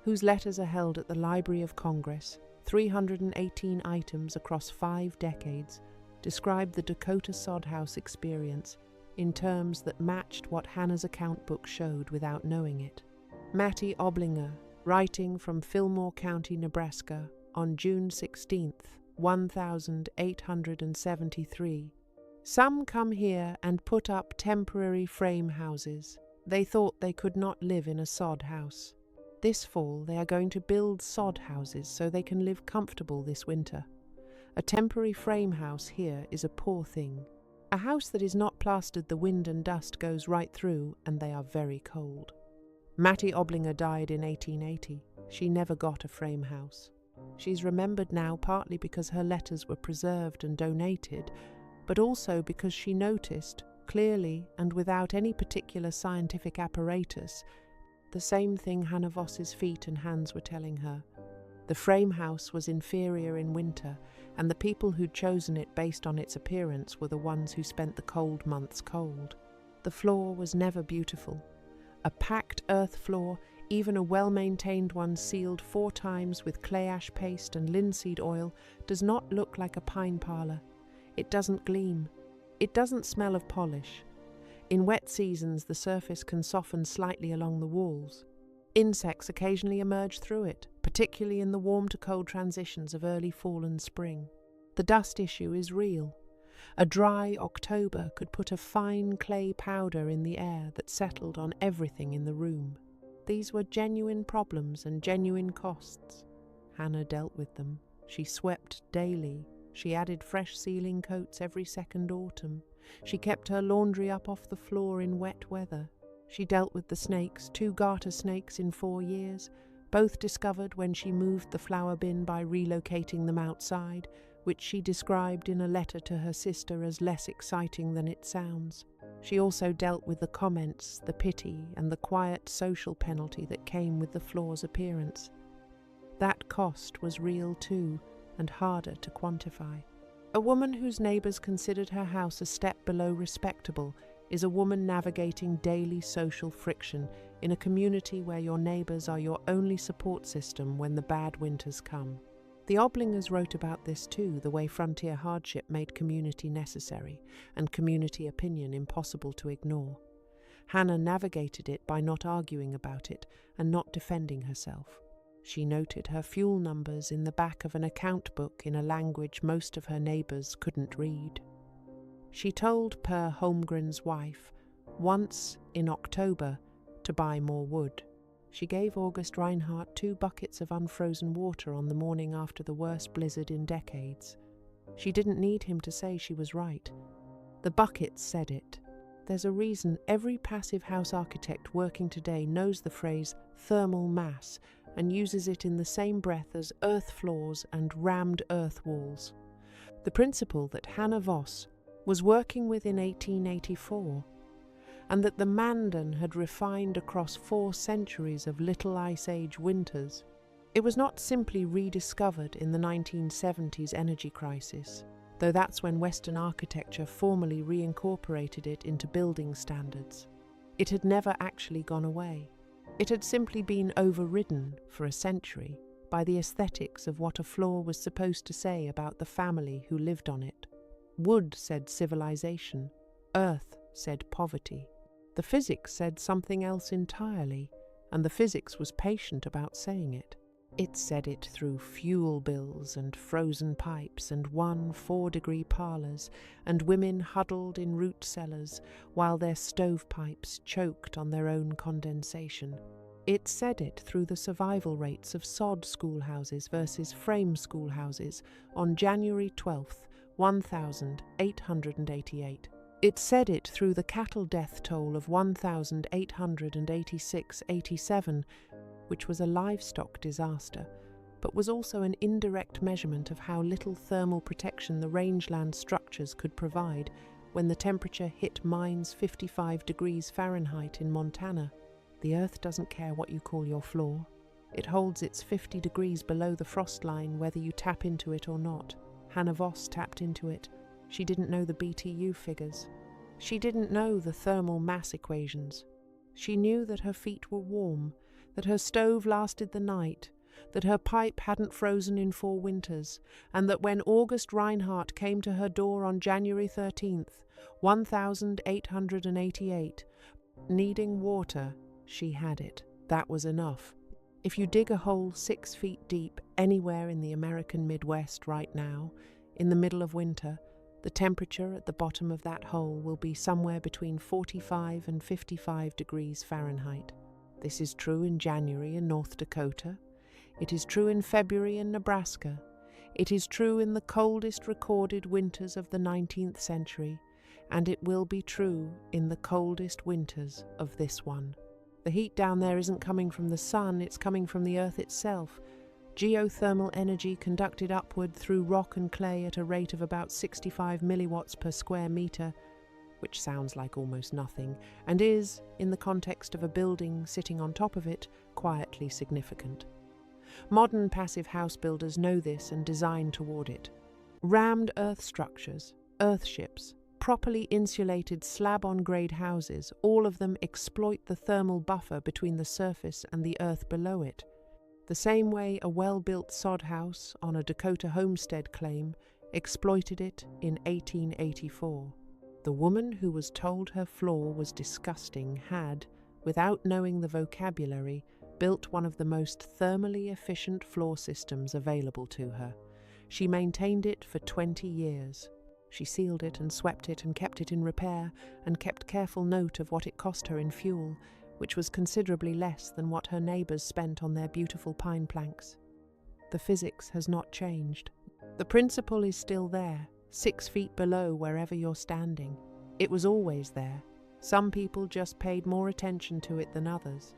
whose letters are held at the Library of Congress, 318 items across 5 decades, described the Dakota sod house experience in terms that matched what Hanna's account book showed without knowing it. Mattie Oblinger, writing from Fillmore County, Nebraska, on June 16, 1873, Some come here and put up temporary frame houses. They thought they could not live in a sod house. This fall they are going to build sod houses so they can live comfortable this winter. A temporary frame house here is a poor thing. A house that is not plastered, the wind and dust goes right through, and they are very cold. Mattie Oblinger died in 1880. She never got a frame house. She's remembered now partly because her letters were preserved and donated, but also because she noticed, clearly and without any particular scientific apparatus, the same thing Hanna Voss's feet and hands were telling her. The frame house was inferior in winter, and the people who'd chosen it based on its appearance were the ones who spent the cold months cold. The floor was never beautiful. A packed earth floor, even a well-maintained one sealed 4 times with clay ash paste and linseed oil, does not look like a pine parlor. It doesn't gleam. It doesn't smell of polish. In wet seasons, the surface can soften slightly along the walls. Insects occasionally emerge through it, particularly in the warm to cold transitions of early fall and spring. The dust issue is real. A dry October could put a fine clay powder in the air that settled on everything in the room. These were genuine problems and genuine costs. Hanna dealt with them. She swept daily. She added fresh ceiling coats every second autumn. She kept her laundry up off the floor in wet weather. She dealt with the snakes, 2 garter snakes in 4 years, both discovered when she moved the flower bin by relocating them outside, which she described in a letter to her sister as less exciting than it sounds. She also dealt with the comments, the pity, and the quiet social penalty that came with the floor's appearance. That cost was real too, and harder to quantify. A woman whose neighbours considered her house a step below respectable is a woman navigating daily social friction in a community where your neighbours are your only support system when the bad winters come. The Oblingers wrote about this too, the way frontier hardship made community necessary and community opinion impossible to ignore. Hanna navigated it by not arguing about it and not defending herself. She noted her fuel numbers in the back of an account book in a language most of her neighbours couldn't read. She told Per Holmgren's wife, once in October, to buy more wood. She gave August Reinhardt 2 buckets of unfrozen water on the morning after the worst blizzard in decades. She didn't need him to say she was right. The buckets said it. There's a reason every passive house architect working today knows the phrase thermal mass and uses it in the same breath as earth floors and rammed earth walls. The principle that Hanna Voss was working with in 1884, and that the Mandan had refined across 4 centuries of Little Ice Age winters. It was not simply rediscovered in the 1970s energy crisis, though that's when Western architecture formally reincorporated it into building standards. It had never actually gone away. It had simply been overridden for a century by the aesthetics of what a floor was supposed to say about the family who lived on it. Wood said civilization, earth said poverty. The physics said something else entirely, and the physics was patient about saying it. It said it through fuel bills and frozen pipes and 4-degree parlors and women huddled in root cellars while their stovepipes choked on their own condensation. It said it through the survival rates of sod schoolhouses versus frame schoolhouses on January 12th, 1888. It said it through the cattle death toll of 1886-87, which was a livestock disaster, but was also an indirect measurement of how little thermal protection the rangeland structures could provide when the temperature hit -55 degrees Fahrenheit in Montana. The earth doesn't care what you call your floor. It holds its 50 degrees below the frost line whether you tap into it or not. Hanna Voss tapped into it. She didn't know the BTU figures. She didn't know the thermal mass equations. She knew that her feet were warm, that her stove lasted the night, that her pipe hadn't frozen in 4 winters, and that when August Reinhardt came to her door on January 13th, 1888, needing water, she had it. That was enough. If you dig a hole 6 feet deep anywhere in the American Midwest right now, in the middle of winter, The temperature at the bottom of that hole will be somewhere between 45 and 55 degrees Fahrenheit. This is true in January in North Dakota. It is true in February in Nebraska. It is true in the coldest recorded winters of the 19th century, and it will be true in the coldest winters of this one. The heat down there isn't coming from the sun, it's coming from the earth itself. Geothermal energy conducted upward through rock and clay at a rate of about 65 milliwatts per square meter, which sounds like almost nothing, and is, in the context of a building sitting on top of it, quietly significant. Modern passive house builders know this and design toward it. Rammed earth structures, earthships, properly insulated slab-on-grade houses, all of them exploit the thermal buffer between the surface and the earth below it. The same way a well-built sod house on a Dakota Homestead claim exploited it in 1884. The woman who was told her floor was disgusting had, without knowing the vocabulary, built one of the most thermally efficient floor systems available to her. She maintained it for 20 years. She sealed it and swept it and kept it in repair and kept careful note of what it cost her in fuel, which was considerably less than what her neighbours spent on their beautiful pine planks. The physics has not changed. The principle is still there, 6 feet below wherever you're standing. It was always there. Some people just paid more attention to it than others.